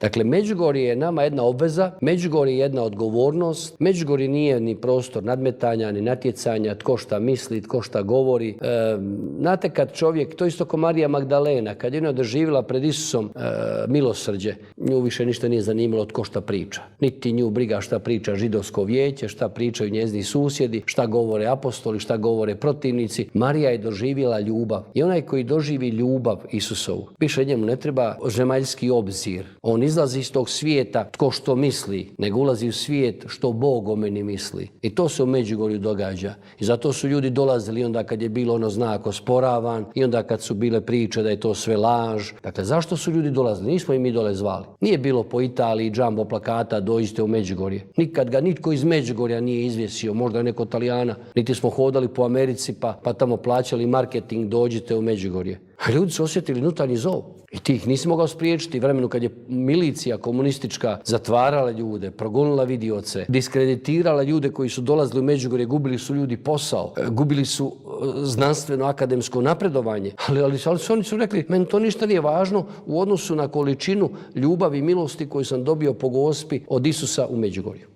Dakle, Međugorje je nama jedna obveza, Međugorje je jedna odgovornost, Međugorje nije ni prostor nadmetanja, ni natjecanja, tko šta misli, tko šta govori. Znate kad čovjek, to isto ko Marija Magdalena, kad je ona doživjela pred Isusom milosrđe, nju više ništa nije zanimalo tko šta priča. Niti nju briga šta priča židovsko vijeće, šta pričaju njezini susjedi, šta govore apostoli, šta govore protivnici. Marija je doživjela ljubav. I onaj koji doživi ljubav Isusovu, više njemu ne treba zemaljski obzir. On izlazi iz tog svijeta tko što misli, nego ulazi u svijet što Bog o meni misli. I to se u Međugorju događa. I zato su ljudi dolazili onda kad je bilo ono znak osporavan i onda kad su bile priče da je to sve laž. Dakle, zašto su ljudi dolazili? Nismo i mi dole zvali. Nije bilo po Italiji džambo plakata dođite u Međugorje. Nikad ga nitko iz Međugorja nije izvjesio, možda neko Talijana. Niti smo hodali po Americi pa tamo plaćali marketing dođite u Međugorje. A ljudi su osjetili unutarnji zov. I ti ih nisi mogao spriječiti vremenu kad je milicija komunistička zatvarala ljude, progonila vidioce, diskreditirala ljude koji su dolazili u Međugorje, gubili su ljudi posao, gubili su znanstveno-akademsko napredovanje. Ali oni su rekli, meni to ništa nije važno u odnosu na količinu ljubavi i milosti koju sam dobio po Gospi od Isusa u Međugorju.